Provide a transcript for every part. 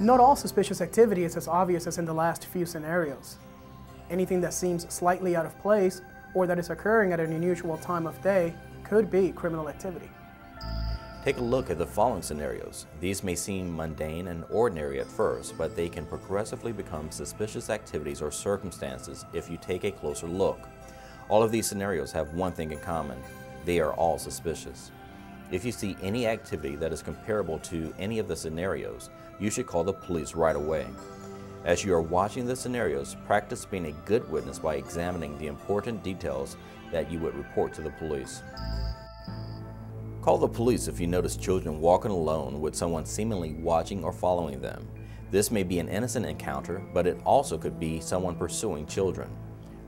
Not all suspicious activity is as obvious as in the last few scenarios. Anything that seems slightly out of place or that is occurring at an unusual time of day could be criminal activity. Take a look at the following scenarios. These may seem mundane and ordinary at first, but they can progressively become suspicious activities or circumstances if you take a closer look. All of these scenarios have one thing in common. They are all suspicious. If you see any activity that is comparable to any of the scenarios, you should call the police right away. As you are watching the scenarios, practice being a good witness by examining the important details that you would report to the police. Call the police if you notice children walking alone with someone seemingly watching or following them. This may be an innocent encounter, but it also could be someone pursuing children.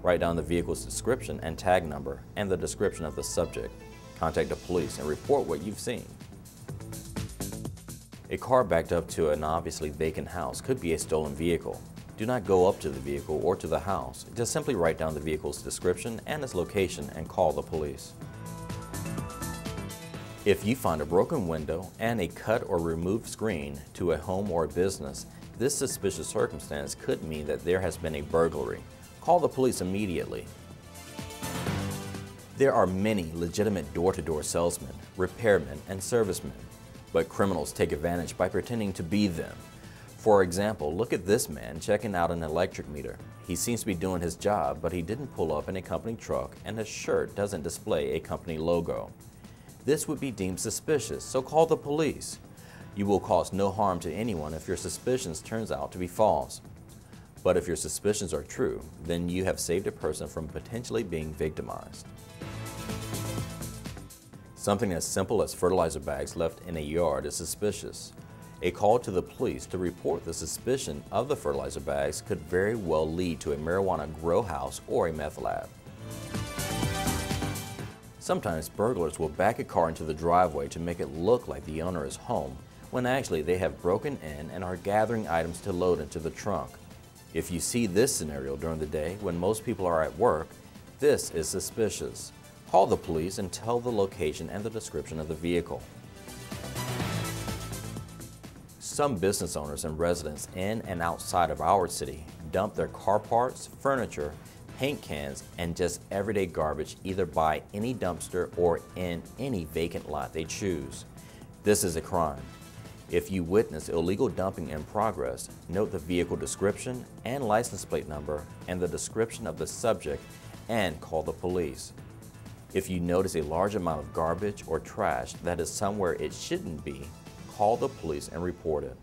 Write down the vehicle's description and tag number and the description of the subject. Contact the police and report what you've seen. A car backed up to an obviously vacant house could be a stolen vehicle. Do not go up to the vehicle or to the house. Just simply write down the vehicle's description and its location and call the police. If you find a broken window and a cut or removed screen to a home or a business, this suspicious circumstance could mean that there has been a burglary. Call the police immediately. There are many legitimate door-to-door salesmen, repairmen, and servicemen, but criminals take advantage by pretending to be them. For example, look at this man checking out an electric meter. He seems to be doing his job, but he didn't pull up in a company truck and his shirt doesn't display a company logo. This would be deemed suspicious, so call the police. You will cause no harm to anyone if your suspicions turns out to be false. But if your suspicions are true, then you have saved a person from potentially being victimized. Something as simple as fertilizer bags left in a yard is suspicious. A call to the police to report the suspicion of the fertilizer bags could very well lead to a marijuana grow house or a meth lab. Sometimes burglars will back a car into the driveway to make it look like the owner is home, when actually they have broken in and are gathering items to load into the trunk. If you see this scenario during the day when most people are at work, this is suspicious. Call the police and tell the location and the description of the vehicle. Some business owners and residents in and outside of our city dump their car parts, furniture, paint cans, and just everyday garbage either by any dumpster or in any vacant lot they choose. This is a crime. If you witness illegal dumping in progress, note the vehicle description and license plate number and the description of the subject and call the police. If you notice a large amount of garbage or trash that is somewhere it shouldn't be, call the police and report it.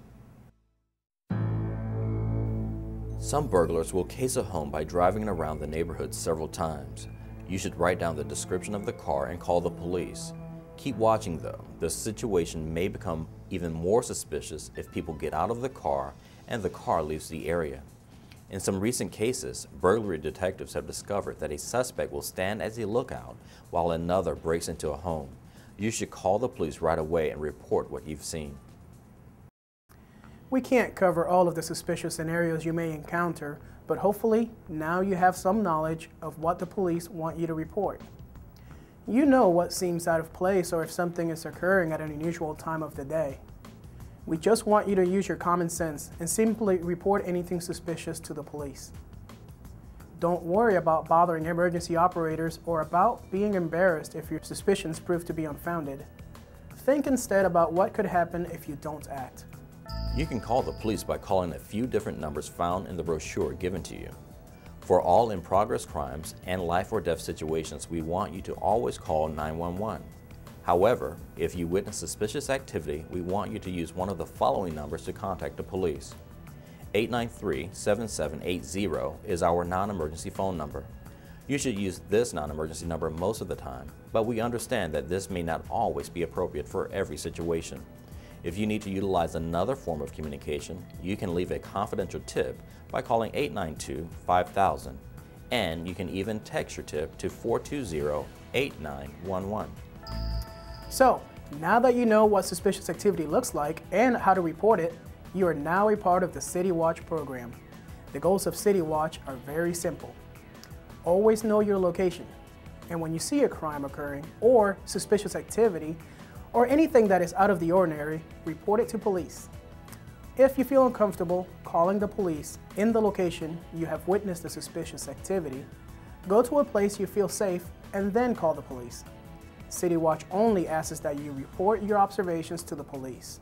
Some burglars will case a home by driving around the neighborhood several times. You should write down the description of the car and call the police. Keep watching though. The situation may become even more suspicious if people get out of the car and the car leaves the area. In some recent cases, burglary detectives have discovered that a suspect will stand as a lookout while another breaks into a home. You should call the police right away and report what you've seen. We can't cover all of the suspicious scenarios you may encounter, but hopefully now you have some knowledge of what the police want you to report. You know what seems out of place or if something is occurring at an unusual time of the day. We just want you to use your common sense and simply report anything suspicious to the police. Don't worry about bothering emergency operators or about being embarrassed if your suspicions prove to be unfounded. Think instead about what could happen if you don't act. You can call the police by calling a few different numbers found in the brochure given to you. For all in-progress crimes and life or death situations, we want you to always call 911. However, if you witness suspicious activity, we want you to use one of the following numbers to contact the police. 893-7780 is our non-emergency phone number. You should use this non-emergency number most of the time, but we understand that this may not always be appropriate for every situation. If you need to utilize another form of communication, you can leave a confidential tip by calling 892-5000, and you can even text your tip to 420-8911. So, now that you know what suspicious activity looks like and how to report it, you are now a part of the City Watch program. The goals of City Watch are very simple. Always know your location, and when you see a crime occurring or suspicious activity, or anything that is out of the ordinary, report it to police. If you feel uncomfortable calling the police in the location you have witnessed a suspicious activity, go to a place you feel safe and then call the police. City Watch only asks that you report your observations to the police.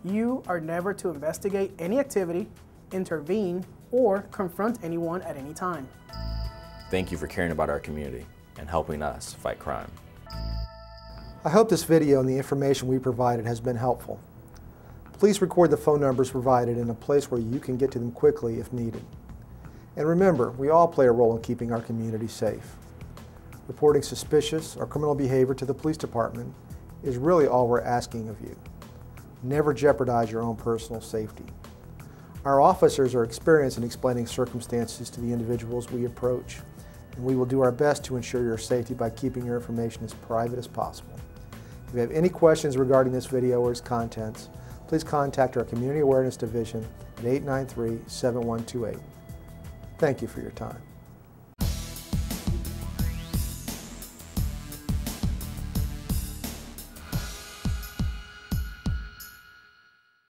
You are never to investigate any activity, intervene, or confront anyone at any time. Thank you for caring about our community and helping us fight crime. I hope this video and the information we provided has been helpful. Please record the phone numbers provided in a place where you can get to them quickly if needed. And remember, we all play a role in keeping our community safe. Reporting suspicious or criminal behavior to the police department is really all we're asking of you. Never jeopardize your own personal safety. Our officers are experienced in explaining circumstances to the individuals we approach, and we will do our best to ensure your safety by keeping your information as private as possible. If you have any questions regarding this video or its contents, please contact our Community Awareness Division at 893-7128. Thank you for your time.